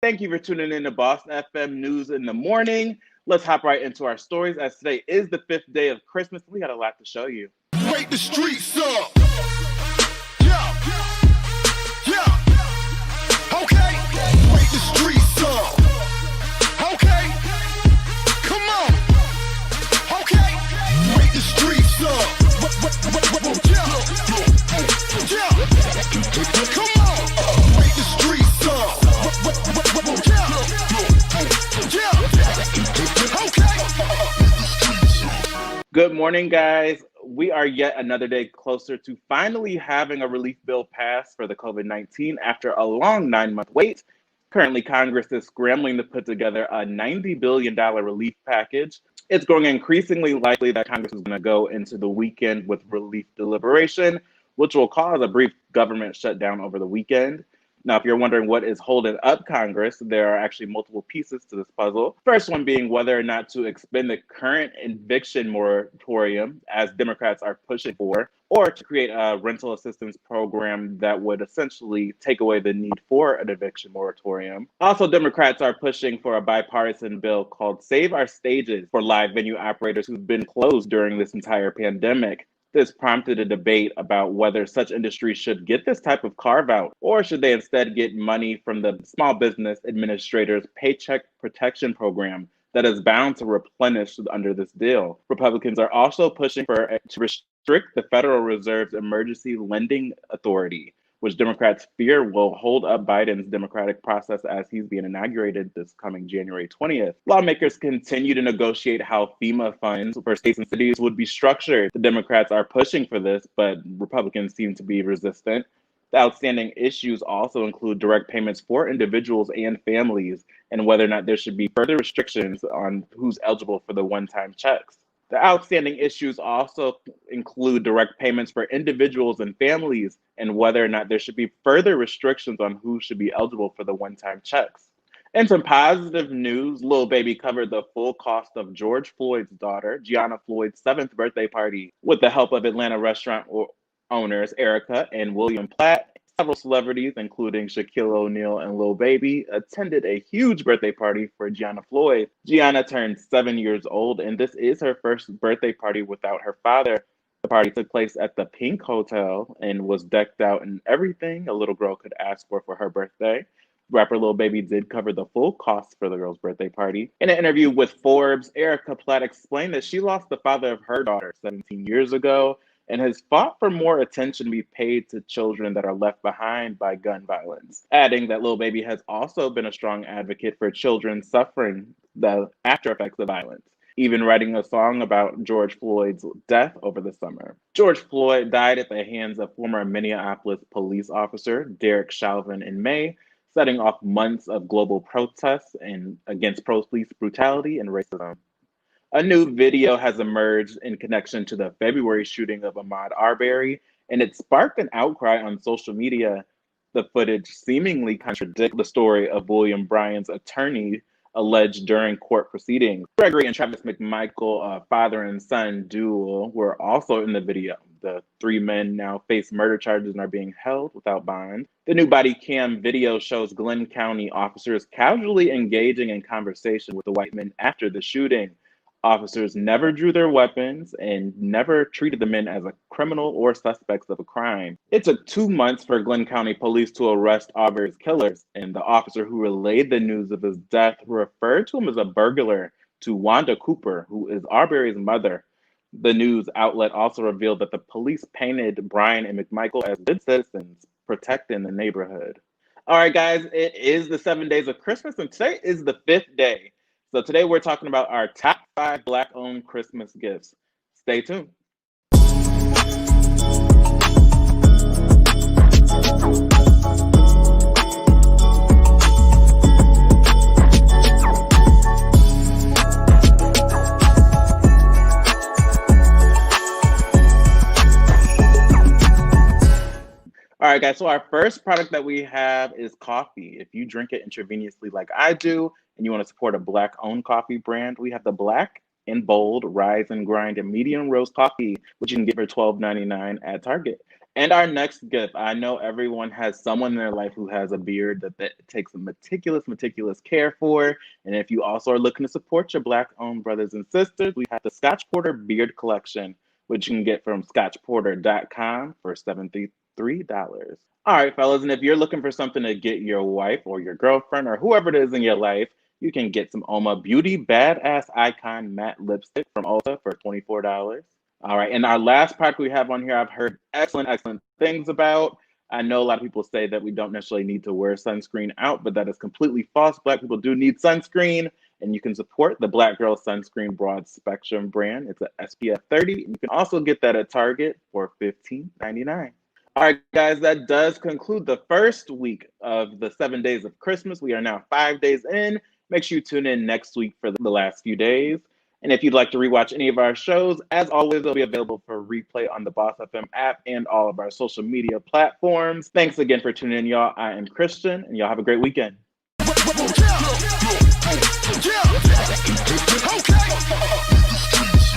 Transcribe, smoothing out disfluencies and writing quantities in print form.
Thank you for tuning in to Boss FM News in the morning. Let's hop right into our stories as today is the fifth day of Christmas. We got a lot to show you. Wake the streets up. Yeah. Yeah. Okay. Wake the streets up. Okay. Come on. Okay. Wake the streets up. Yeah. Yeah. Come on. Wake the streets up. Yeah. Yeah. Okay. Good morning, guys. We are yet another day closer to finally having a relief bill passed for the COVID-19 after a long 9-month wait. Currently, Congress is scrambling to put together a $90 billion relief package. It's growing increasingly likely that Congress is going to go into the weekend with relief deliberation, which will cause a brief government shutdown over the weekend. Now, if you're wondering what is holding up Congress, there are actually multiple pieces to this puzzle. First one being whether or not to expend the current eviction moratorium, as Democrats are pushing for, or to create a rental assistance program that would essentially take away the need for an eviction moratorium. Also, Democrats are pushing for a bipartisan bill called Save Our Stages for live venue operators who've been closed during this entire pandemic. This prompted a debate about whether such industries should get this type of carve out or should they instead get money from the Small Business Administrator's Paycheck Protection Program that is bound to replenish under this deal. Republicans are also pushing to restrict the Federal Reserve's emergency lending authority, which Democrats fear will hold up Biden's democratic process as he's being inaugurated this coming January 20th. Lawmakers continue to negotiate how FEMA funds for states and cities would be structured. The Democrats are pushing for this, but Republicans seem to be resistant. The outstanding issues also include direct payments for individuals and families, and whether or not there should be further restrictions on who's eligible for the one-time checks. The outstanding issues also include direct payments for individuals and families, and whether or not there should be further restrictions on who should be eligible for the one-time checks. And some positive news, Lil Baby covered the full cost of George Floyd's daughter, Gianna Floyd's 7th birthday party, with the help of Atlanta restaurant owners Erica and William Platt. Several celebrities, including Shaquille O'Neal and Lil Baby, attended a huge birthday party for Gianna Floyd. Gianna turned 7 years old, and this is her first birthday party without her father. The party took place at the Pink Hotel and was decked out in everything a little girl could ask for her birthday. Rapper Lil Baby did cover the full cost for the girl's birthday party. In an interview with Forbes, Erica Platt explained that she lost the father of her daughter 17 years ago and has fought for more attention to be paid to children that are left behind by gun violence, adding that Lil Baby has also been a strong advocate for children suffering the after effects of violence, even writing a song about George Floyd's death over the summer. George Floyd died at the hands of former Minneapolis police officer Derek Chauvin in May, setting off months of global protests against police brutality and racism. A new video has emerged in connection to the February shooting of Ahmaud Arbery, and it sparked an outcry on social media. The footage seemingly contradicts the story of William Bryan's attorney alleged during court proceedings. Gregory and Travis McMichael, a father and son duo, were also in the video. The three men now face murder charges and are being held without bond. The new body cam video shows Glenn County officers casually engaging in conversation with the white men after the shooting. Officers never drew their weapons and never treated the men as a criminal or suspects of a crime. It took 2 months for Glenn County police to arrest Arbery's killers, and the officer who relayed the news of his death referred to him as a burglar to Wanda Cooper, who is Arbery's mother. The news outlet also revealed that the police painted Bryan and McMichael as good citizens protecting the neighborhood. All right, guys, it is the 7 days of Christmas, and today is the 5th day. So today we're talking about our top 5 Black-owned Christmas gifts. Stay tuned. All right, guys, so our first product that we have is coffee. If you drink it intravenously like I do, and you want to support a Black-owned coffee brand, we have the Black and Bold Rise and Grind and Medium Roast Coffee, which you can get for $12.99 at Target. And our next gift, I know everyone has someone in their life who has a beard that takes a meticulous care for. And if you also are looking to support your Black-owned brothers and sisters, we have the Scotch Porter Beard Collection, which you can get from scotchporter.com for $73. All right, fellas, and if you're looking for something to get your wife or your girlfriend or whoever it is in your life, you can get some Oma Beauty Badass Icon Matte Lipstick from Ulta for $24. All right, and our last product we have on here, I've heard excellent things about. I know a lot of people say that we don't necessarily need to wear sunscreen out, but that is completely false. Black people do need sunscreen, and you can support the Black Girl Sunscreen Broad Spectrum brand. It's a SPF 30. You can also get that at Target for $15.99. All right, guys, that does conclude the first week of the 7 days of Christmas. We are now 5 days in. Make sure you tune in next week for the last few days. And if you'd like to rewatch any of our shows, as always, they'll be available for replay on the Boss FM app and all of our social media platforms. Thanks again for tuning in, y'all. I am Kristian, and y'all have a great weekend.